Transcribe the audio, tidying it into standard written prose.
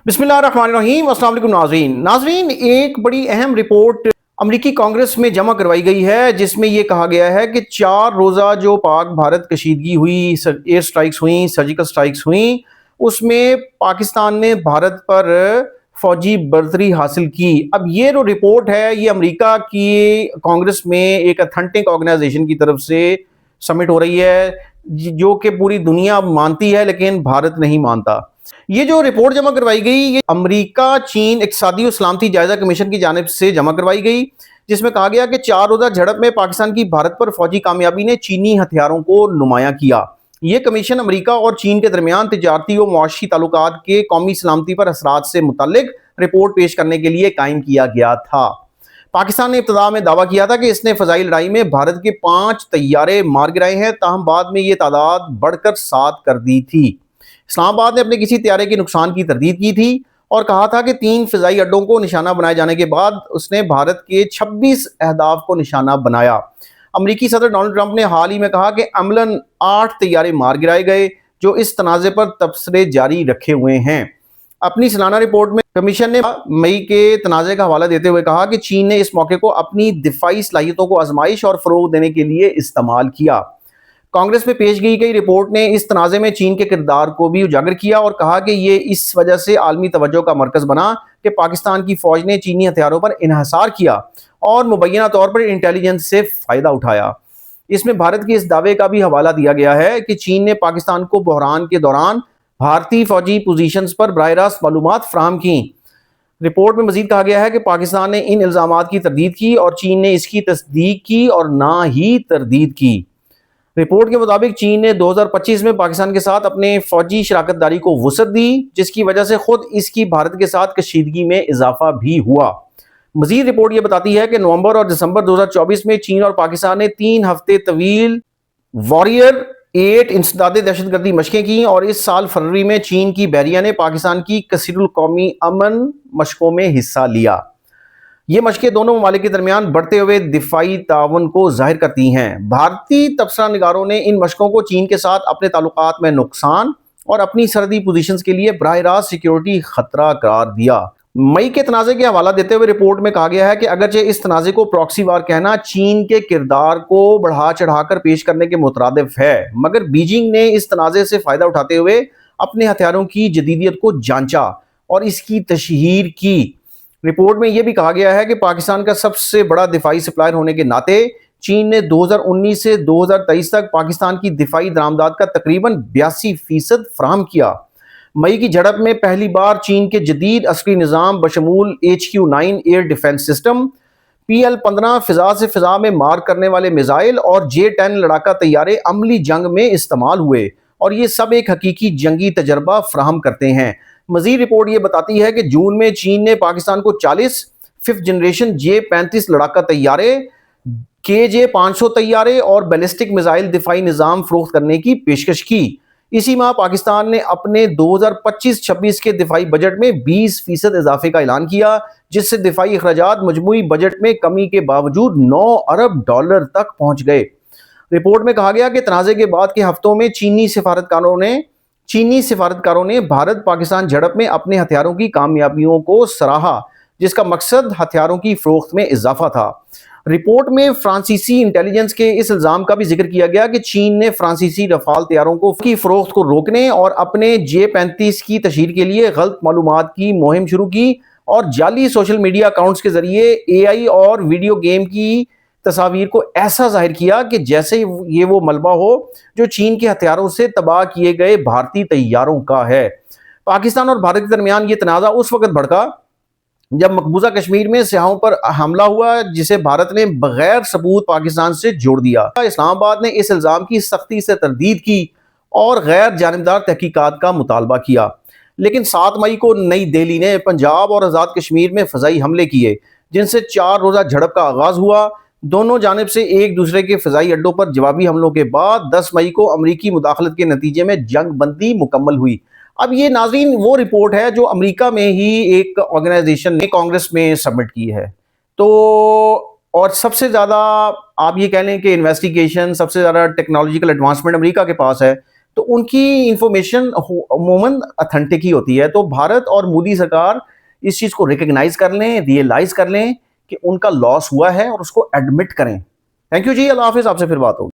بسم اللہ الرحمن الرحیم۔ السلام علیکم ناظرین، ایک بڑی اہم رپورٹ امریکی کانگریس میں جمع کروائی گئی ہے، جس میں یہ کہا گیا ہے کہ 4 روزہ جو پاک بھارت کشیدگی ہوئی، ایئر سٹرائکس ہوئیں، سرجیکل سٹرائکس ہوئیں، اس میں پاکستان نے بھارت پر فوجی برتری حاصل کی۔ اب یہ جو رپورٹ ہے یہ امریکہ کی کانگریس میں ایک اتھینٹک آرگنائزیشن کی طرف سے سبمٹ ہو رہی ہے، جو کہ پوری دنیا مانتی ہے لیکن بھارت نہیں مانتا۔ یہ جو رپورٹ جمع کروائی گئی یہ امریکہ چین اقتصادی و سلامتی جائزہ کمیشن کی جانب سے جمع کروائی گئی، جس میں کہا گیا کہ 4 روزہ جھڑپ میں پاکستان کی بھارت پر فوجی کامیابی نے چینی ہتھیاروں کو نمایاں کیا۔ یہ کمیشن امریکہ اور چین کے درمیان تجارتی و معاشی تعلقات کے قومی سلامتی پر اثرات سے متعلق رپورٹ پیش کرنے کے لیے قائم کیا گیا تھا۔ پاکستان نے ابتدا میں دعویٰ کیا تھا کہ اس نے فضائی لڑائی میں بھارت کے 5 طیارے مار گرائے ہیں، تاہم بعد میں یہ تعداد بڑھ کر 7 کر دی تھی۔ اسلام آباد نے اپنے کسی طیارے کے نقصان کی تردید کی تھی اور کہا تھا کہ 3 فضائی اڈوں کو نشانہ بنائے جانے کے بعد اس نے بھارت کے 26 اہداف کو نشانہ بنایا۔ امریکی صدر ڈونلڈ ٹرمپ نے حال ہی میں کہا کہ عملاً 8 طیارے مار گرائے گئے، جو اس تنازع پر تبصرے جاری رکھے ہوئے ہیں۔ اپنی سالانہ رپورٹ میں کمیشن نے مئی کے تنازع کا حوالہ دیتے ہوئے کہا کہ چین نے اس موقع کو اپنی دفاعی صلاحیتوں کو آزمائش اور فروغ دینے کے لیے استعمال کیا۔ کانگریس میں پیش کی گئی رپورٹ نے اس تنازع میں چین کے کردار کو بھی اجاگر کیا اور کہا کہ یہ اس وجہ سے عالمی توجہ کا مرکز بنا کہ پاکستان کی فوج نے چینی ہتھیاروں پر انحصار کیا اور مبینہ طور پر انٹیلیجنس سے فائدہ اٹھایا۔ اس میں بھارت کے اس دعوے کا بھی حوالہ دیا گیا ہے کہ چین نے پاکستان کو بحران کے دوران بھارتی فوجی پوزیشنز پر براہ راست معلومات فراہم کیں۔ رپورٹ میں مزید کہا گیا ہے کہ پاکستان نے ان الزامات کی تردید کی اور چین نے اس کی تصدیق کی اور نہ ہی تردید کی۔ رپورٹ کے مطابق چین نے 2025 میں پاکستان کے ساتھ اپنے فوجی شراکت داری کو وسعت دی، جس کی وجہ سے خود اس کی بھارت کے ساتھ کشیدگی میں اضافہ بھی ہوا۔ مزید رپورٹ یہ بتاتی ہے کہ نومبر اور دسمبر 2024 میں چین اور پاکستان نے 3 ہفتے طویل واریر 8 انسداد دہشت گردی مشقیں کی اور اس سال فروری میں چین کی بحریہ نے پاکستان کی کثیر القومی امن مشقوں میں حصہ لیا۔ یہ مشقیں دونوں ممالک کے درمیان بڑھتے ہوئے دفاعی تعاون کو ظاہر کرتی ہیں۔ بھارتی تبصرہ نگاروں نے ان مشقوں کو چین کے ساتھ اپنے تعلقات میں نقصان اور اپنی سرحدی پوزیشنز کے لیے براہ راست سیکیورٹی خطرہ قرار دیا۔ مئی کے تنازع کے حوالہ دیتے ہوئے رپورٹ میں کہا گیا ہے کہ اگرچہ اس تنازع کو پراکسی وار کہنا چین کے کردار کو بڑھا چڑھا کر پیش کرنے کے مترادف ہے، مگر بیجنگ نے اس تنازع سے فائدہ اٹھاتے ہوئے اپنے ہتھیاروں کی جدیدیت کو جانچا اور اس کی تشہیر کی۔ رپورٹ میں یہ بھی کہا گیا ہے کہ پاکستان کا سب سے بڑا دفاعی سپلائر ہونے کے ناطے چین نے 2019 سے 2023 تک پاکستان کی دفاعی درآمدات کا تقریباً 82% فراہم کیا۔ مئی کی جھڑپ میں پہلی بار چین کے جدید عسکری نظام بشمول HQ-9 air defence system, PL-15 فضا سے فضا میں مار کرنے والے میزائل اور J-10 لڑاکا طیارے عملی جنگ میں استعمال ہوئے، اور یہ سب ایک حقیقی جنگی تجربہ فراہم کرتے ہیں۔ مزید رپورٹ یہ بتاتی ہے کہ جون میں چین نے پاکستان کو 40 5th جنریشن J-35 لڑاکا طیارے، KJ-500 طیارے اور بیلسٹک میزائل دفاعی نظام فروخت کرنے کی پیشکش کی۔ اسی ماہ پاکستان نے اپنے 2025-26 کے دفاعی بجٹ میں 20% اضافے کا اعلان کیا، جس سے دفاعی اخراجات مجموعی بجٹ میں کمی کے باوجود $9 ارب تک پہنچ گئے۔ رپورٹ میں کہا گیا کہ تنازع کے بعد کے ہفتوں میں چینی سفارتکاروں نے بھارت پاکستان جھڑپ میں اپنے ہتھیاروں کی کامیابیوں کو سراہا، جس کا مقصد ہتھیاروں کی فروخت میں اضافہ تھا۔ رپورٹ میں فرانسیسی انٹیلیجنس کے اس الزام کا بھی ذکر کیا گیا کہ چین نے فرانسیسی رفال طیاروں کی فروخت کو روکنے اور اپنے J-35 کی تشہیر کے لیے غلط معلومات کی مہم شروع کی اور جعلی سوشل میڈیا اکاؤنٹس کے ذریعے AI اور ویڈیو گیم کی تصاویر کو ایسا ظاہر کیا کہ جیسے یہ وہ ملبہ ہو جو چین کے ہتھیاروں سے تباہ کیے گئے بھارتی طیاروں کا ہے۔ پاکستان اور بھارت کے درمیان یہ تنازع اس وقت بھڑکا جب مقبوضہ کشمیر میں سیاحوں پر حملہ ہوا، جسے بھارت نے بغیر ثبوت پاکستان سے جوڑ دیا۔ اسلام آباد نے اس الزام کی سختی سے تردید کی اور غیر جانبدار تحقیقات کا مطالبہ کیا، لیکن 7 مئی کو نئی دہلی نے پنجاب اور آزاد کشمیر میں فضائی حملے کیے، جن سے 4 روزہ جھڑپ کا آغاز ہوا۔ دونوں جانب سے ایک دوسرے کے فضائی اڈوں پر جوابی حملوں کے بعد 10 مئی کو امریکی مداخلت کے نتیجے میں جنگ بندی مکمل ہوئی۔ اب یہ ناظرین وہ رپورٹ ہے جو امریکہ میں ہی ایک آرگنائزیشن نے کانگریس میں سبمٹ کی ہے، تو اور سب سے زیادہ آپ یہ کہہ لیں کہ انویسٹیگیشن، سب سے زیادہ ٹیکنالوجیکل ایڈوانسمنٹ امریکہ کے پاس ہے، تو ان کی انفارمیشن عموماً اتھینٹک ہی ہوتی ہے. تو بھارت اور مودی سرکار اس چیز کو ریکگنائز کر لیں, ریئلائز کر لیں کہ ان کا لاس ہوا ہے اور اس کو ایڈمٹ کریں. تھینک یو جی, اللہ حافظ, آپ سے پھر بات ہوگی.